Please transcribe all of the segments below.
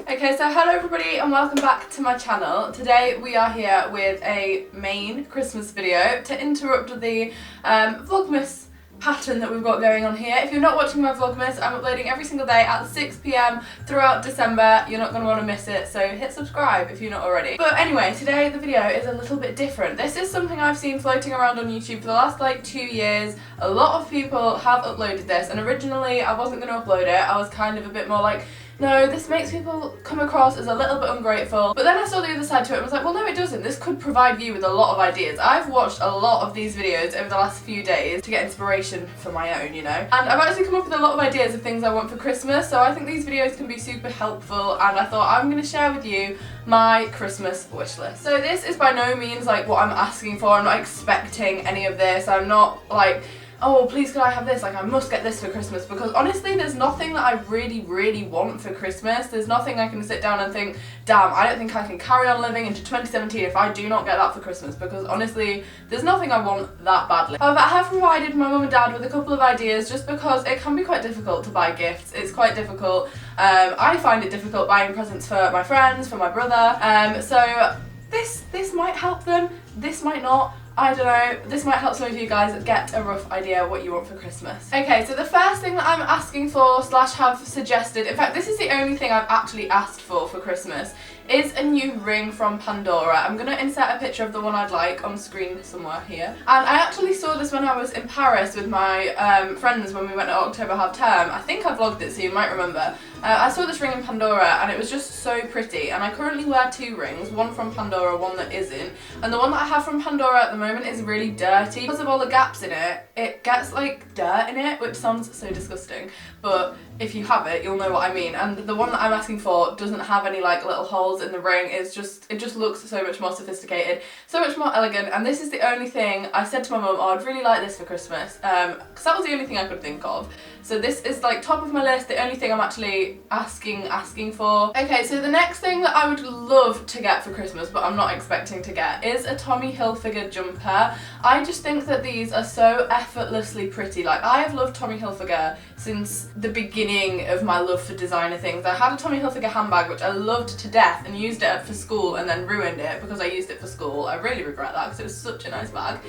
Okay, so hello everybody and welcome back to my channel. Today we are here with a main Christmas video to interrupt the Vlogmas pattern that we've got going on here. If you're not watching my Vlogmas, I'm uploading every single day at 6 PM throughout December. You're not going to want to miss it, so hit subscribe if you're not already. But anyway, today the video is a little bit different. This is something I've seen floating around on YouTube for the last like 2 years. A lot of people have uploaded this, and originally I wasn't going to upload it. I was kind of a bit more like, no, this makes people come across as a little bit ungrateful. But then I saw the other side to it and was like, well no it doesn't. This could provide you with a lot of ideas. I've watched a lot of these videos over the last few days to get inspiration for my own, you know. And I've actually come up with a lot of ideas of things I want for Christmas, so I think these videos can be super helpful, and I thought I'm going to share with you my Christmas wish list. So this is by no means like what I'm asking for. I'm not expecting any of this. I'm not like, oh please could I have this, like I must get this for Christmas, because honestly there's nothing that I really want for Christmas. There's nothing I can sit down and think, damn, I don't think I can carry on living into 2017 if I do not get that for Christmas, because honestly there's nothing I want that badly. However, I have provided my mum and dad with a couple of ideas just because it can be quite difficult to buy gifts. It's quite difficult. I find it difficult buying presents for my friends, for my brother, so this might help them, this might not. I don't know, this might help some of you guys get a rough idea what you want for Christmas. Okay, so the first thing that I'm asking for / have suggested, in fact this is the only thing I've actually asked for Christmas, is a new ring from Pandora. I'm going to insert a picture of the one I'd like on screen somewhere here. And I actually saw this when I was in Paris with my friends when we went at October half term. I think I vlogged it so you might remember. I saw this ring in Pandora and it was just so pretty, and I currently wear 2 rings, one from Pandora, one that isn't. And the one that I have from Pandora at the moment is really dirty. Because of all the gaps in it, it gets like dirt in it, which sounds so disgusting, but if you have it you'll know what I mean. And the one that I'm asking for doesn't have any like little holes in the ring. It just looks so much more sophisticated, so much more elegant, and this is the only thing I said to my mum, oh I'd really like this for Christmas, because that was the only thing I could think of. So this is like top of my list, the only thing I'm actually asking for. Okay, so the next thing that I would love to get for Christmas, but I'm not expecting to get, is a Tommy Hilfiger jumper. I just think that these are so effortlessly pretty. Like, I have loved Tommy Hilfiger since the beginning of my love for designer things. I had a Tommy Hilfiger handbag which I loved to death and used it for school and then ruined it because I used it for school. I really regret that because it was such a nice bag.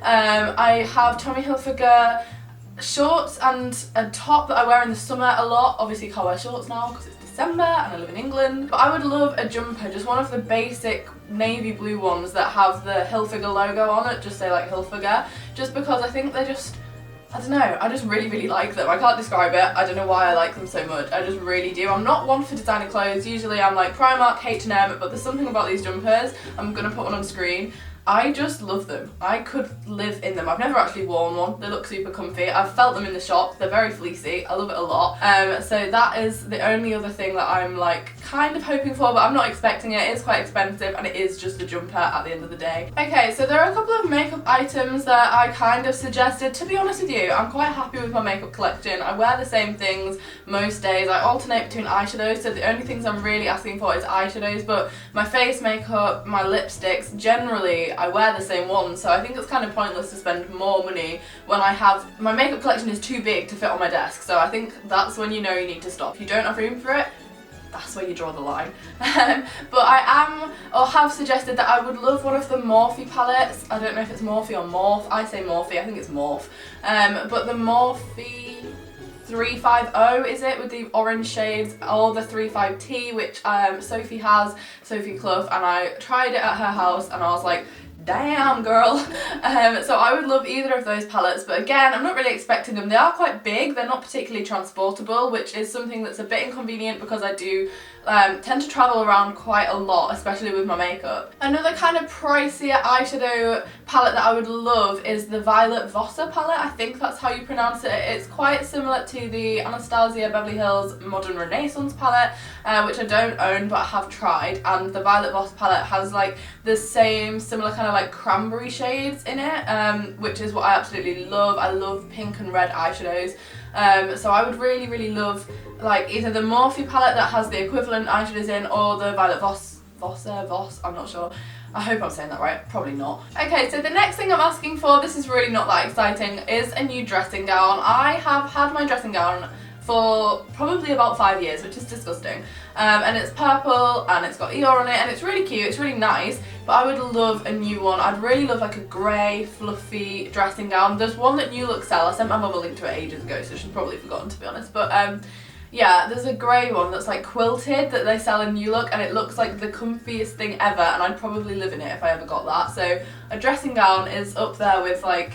I have Tommy Hilfiger shorts and a top that I wear in the summer a lot. Obviously I can't wear shorts now because it's December and I live in England, but I would love a jumper, just one of the basic navy blue ones that have the Hilfiger logo on it, just say like Hilfiger, just because I think they're just, I don't know, I just really like them. I can't describe it, I don't know why I like them so much, I just really do. I'm not one for designer clothes, usually I'm like Primark, H&M, but there's something about these jumpers, I'm gonna put one on screen, I just love them. I could live in them. I've never actually worn one. They look super comfy. I've felt them in the shop. They're very fleecy. I love it a lot. So that is the only other thing that I'm like kind of hoping for, but I'm not expecting it. It is quite expensive and it is just a jumper at the end of the day. Okay, so there are a couple of makeup items that I kind of suggested. To be honest with you, I'm quite happy with my makeup collection. I wear the same things most days. I alternate between eyeshadows, so the only things I'm really asking for is eyeshadows, but my face makeup, my lipsticks, generally I wear the same ones, so I think it's kind of pointless to spend more money when I have, my makeup collection is too big to fit on my desk, so I think that's when you know you need to stop. If you don't have room for it, that's where you draw the line. But I am, or have suggested that I would love one of the Morphe palettes. I don't know if it's Morphe or Morph. I say Morphe, I think it's Morph. But the Morphe 350 is it, with the orange shades, or the 35T, which Sophie has, Sophie Clough, and I tried it at her house and I was like, damn girl. So I would love either of those palettes, but again I'm not really expecting them. They are quite big, they're not particularly transportable, which is something that's a bit inconvenient because I do tend to travel around quite a lot, especially with my makeup. Another kind of pricier eyeshadow palette that I would love is the Violet Vossa palette. I think that's how you pronounce it. It's quite similar to the Anastasia Beverly Hills Modern Renaissance palette, which I don't own but I have tried, and the Violet Vossa palette has like the same similar kind of like cranberry shades in it, which is what I absolutely love. I love pink and red eyeshadows. So I would really love like either the Morphe palette that has the equivalent eyeshadows in, or the Violet Voss, I'm not sure. I hope I'm saying that right, probably not. Okay, so the next thing I'm asking for, this is really not that exciting, is a new dressing gown. I have had my dressing gown for probably about 5 years, which is disgusting. And it's purple and it's got Eeyore on it and it's really cute, it's really nice, but I would love a new one. I'd really love like a grey fluffy dressing gown. There's one that New Look sell. I sent my mum a link to it ages ago, so she's probably forgotten, to be honest, but yeah, there's a grey one that's like quilted that they sell in New Look, and it looks like the comfiest thing ever, and I'd probably live in it if I ever got that. So a dressing gown is up there with like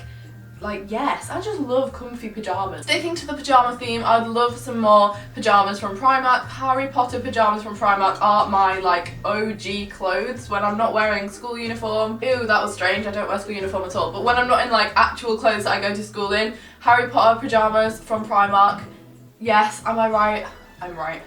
yes, I just love comfy pyjamas. Sticking to the pyjama theme, I'd love some more pyjamas from Primark. Harry Potter pyjamas from Primark are my like OG clothes when I'm not wearing school uniform. Ew, that was strange, I don't wear school uniform at all, but when I'm not in like actual clothes that I go to school in, Harry Potter pyjamas from Primark. Yes, am I right? I'm right.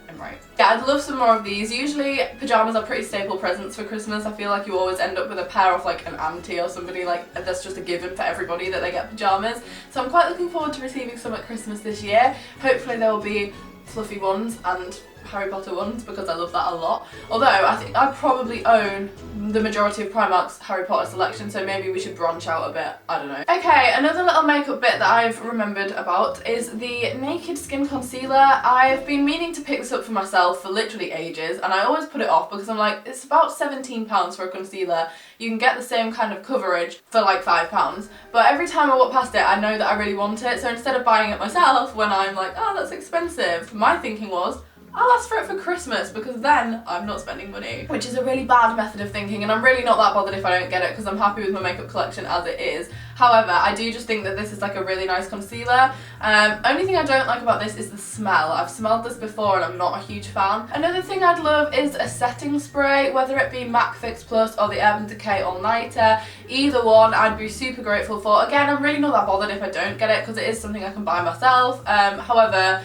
Yeah, I'd love some more of these. Usually pyjamas are pretty staple presents for Christmas. I feel like you always end up with a pair of like an auntie or somebody, like that's just a given for everybody that they get pyjamas. So I'm quite looking forward to receiving some at Christmas this year. Hopefully there will be fluffy ones and Harry Potter ones because I love that a lot. Although I think I probably own the majority of Primark's Harry Potter selection, so maybe we should branch out a bit, I don't know. Okay, another little makeup bit that I've remembered about is the Naked Skin Concealer. I've been meaning to pick this up for myself for literally ages, and I always put it off because I'm like, it's about £17 for a concealer. You can get the same kind of coverage for like £5, but every time I walk past it I know that I really want it, so instead of buying it myself when I'm like, oh that's expensive, my thinking was, I'll ask for it for Christmas because then I'm not spending money, which is a really bad method of thinking, and I'm really not that bothered if I don't get it because I'm happy with my makeup collection as it is. However, I do just think that this is like a really nice concealer. Only thing I don't like about this is the smell. I've smelled this before and I'm not a huge fan. Another thing I'd love is a setting spray, whether it be MAC Fix Plus or the Urban Decay All Nighter. Either one I'd be super grateful for. Again, I'm really not that bothered if I don't get it because it is something I can buy myself. However,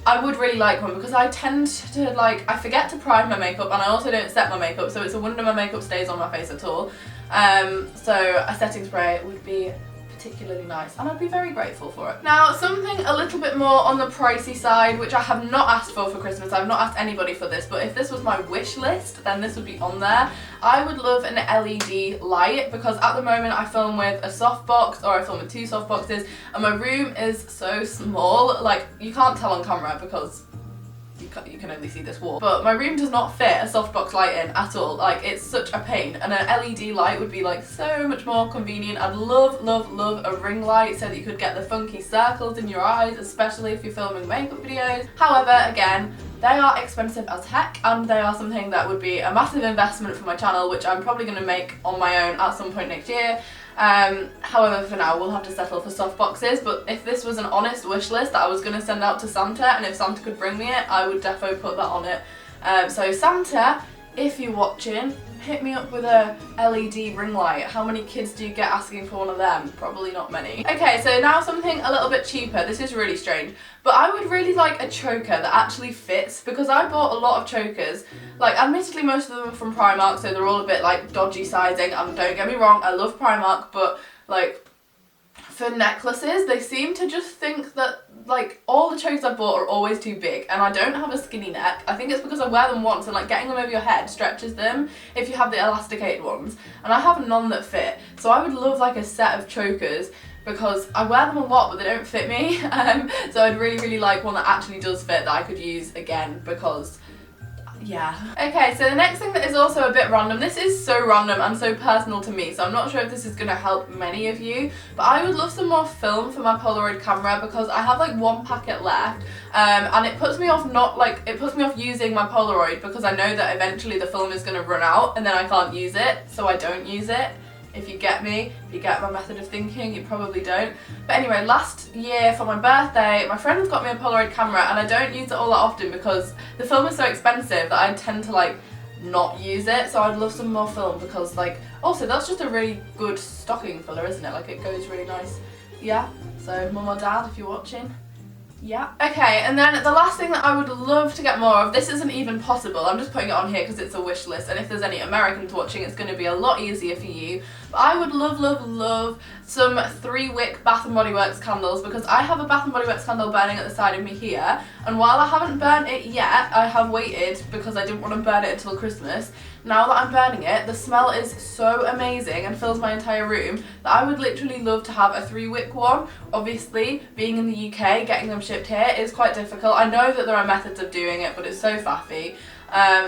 I would really like one because I tend to like, I forget to prime my makeup and I also don't set my makeup, so it's a wonder my makeup stays on my face at all. So a setting spray would be particularly nice and I'd be very grateful for it. Now, something a little bit more on the pricey side, which I have not asked for Christmas. I've not asked anybody for this, but if this was my wish list, then this would be on there. I would love an LED light because at the moment I film with a softbox, or I film with 2 softboxes, and my room is so small, like you can't tell on camera because you can only see this wall, but my room does not fit a softbox light in at all. Like, it's such a pain, and an LED light would be like so much more convenient. I'd love a ring light so that you could get the funky circles in your eyes, especially if you're filming makeup videos. However, again, they are expensive as heck, and they are something that would be a massive investment for my channel, which I'm probably going to make on my own at some point next year. However, for now we'll have to settle for soft boxes, but if this was an honest wish list that I was going to send out to Santa, and if Santa could bring me it, I would defo put that on it. So Santa, if you're watching, hit me up with a LED ring light. How many kids do you get asking for one of them? Probably not many. Okay, so now something a little bit cheaper. This is really strange, but I would really like a choker that actually fits, because I bought a lot of chokers. Like, admittedly most of them are from Primark, so they're all a bit like dodgy sizing, and don't get me wrong, I love Primark, but like for necklaces they seem to just think that like all the chokers I've bought are always too big, and I don't have a skinny neck. I think it's because I wear them once and like getting them over your head stretches them if you have the elasticated ones, and I have none that fit. So I would love like a set of chokers because I wear them a lot but they don't fit me. So I'd really like one that actually does fit that I could use again, because yeah. Okay, so the next thing that is also a bit random, this is so random and so personal to me, so I'm not sure if this is going to help many of you, but I would love some more film for my Polaroid camera because I have like 1 packet left, and it puts me off using my Polaroid because I know that eventually the film is going to run out and then I can't use it, so I don't use it. If you get me, if you get my method of thinking, you probably don't. But anyway, last year for my birthday, my friend got me a Polaroid camera, and I don't use it all that often because the film is so expensive that I tend to like not use it. So I'd love some more film because like, also that's just a really good stocking filler, isn't it? Like, it goes really nice. Yeah, so mum or dad, if you're watching. Yeah. Okay, and then the last thing that I would love to get more of, this isn't even possible, I'm just putting it on here because it's a wish list, and if there's any Americans watching it's going to be a lot easier for you, but I would love some 3-wick Bath & Body Works candles, because I have a Bath & Body Works candle burning at the side of me here, and while I haven't burnt it yet, I have waited because I didn't want to burn it until Christmas. now that I'm burning it, the smell is so amazing and fills my entire room that I would literally love to have a 3-wick one. Obviously, being in the UK, getting them shipped here is quite difficult. I know that there are methods of doing it, but it's so faffy.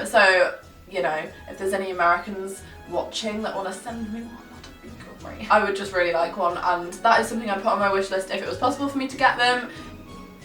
So, you know, if there's any Americans watching that want to send me one, that'd be great. I would just really like one, and that is something I'd put on my wish list if it was possible for me to get them.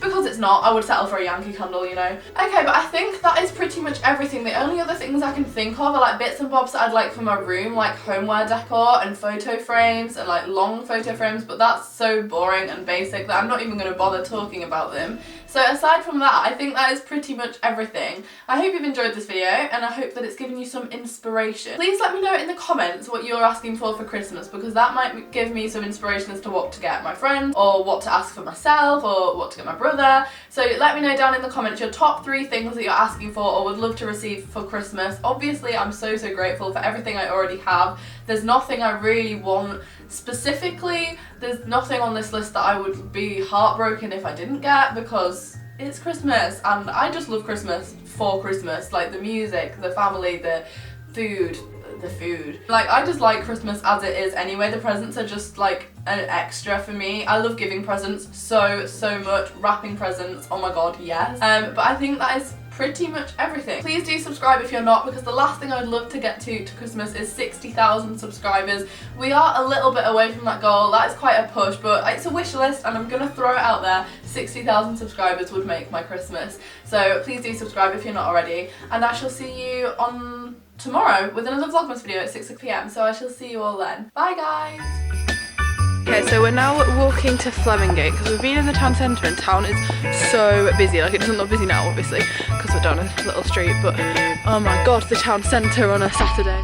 Because it's not, I would settle for a Yankee candle, you know. Okay, but I think that is pretty much everything. The only other things I can think of are like bits and bobs that I'd like for my room, like homeware decor and photo frames and like long photo frames, but that's so boring and basic that I'm not even going to bother talking about them. So aside from that, I think that is pretty much everything. I hope you've enjoyed this video and I hope that it's given you some inspiration. Please let me know in the comments what you're asking for Christmas, because that might give me some inspiration as to what to get my friends, or what to ask for myself, or what to get my brother. So let me know down in the comments your top 3 things that you're asking for or would love to receive for Christmas. Obviously, I'm so grateful for everything I already have. There's nothing I really want specifically. There's nothing on this list that I would be heartbroken if I didn't get, because it's Christmas and I just love Christmas for Christmas. Like the music, the family, the food. Like, I just like Christmas as it is anyway. The presents are just like an extra for me. I love giving presents so much. Wrapping presents, oh my god, yes. But I think that is pretty much everything. Please do subscribe if you're not, because the last thing I'd love to get to Christmas is 60,000 subscribers. We are a little bit away from that goal. That is quite a push, but it's a wish list and I'm gonna throw it out there. 60,000 subscribers would make my Christmas. So please do subscribe if you're not already, and I shall see you on tomorrow with another Vlogmas video at 6 p.m. So I shall see you all then. Bye guys! Okay, so we're now walking to Flemingate because we've been in the town centre and town is so busy. Like, it doesn't look busy now obviously because we're down a little street, but oh my god, the town centre on a Saturday.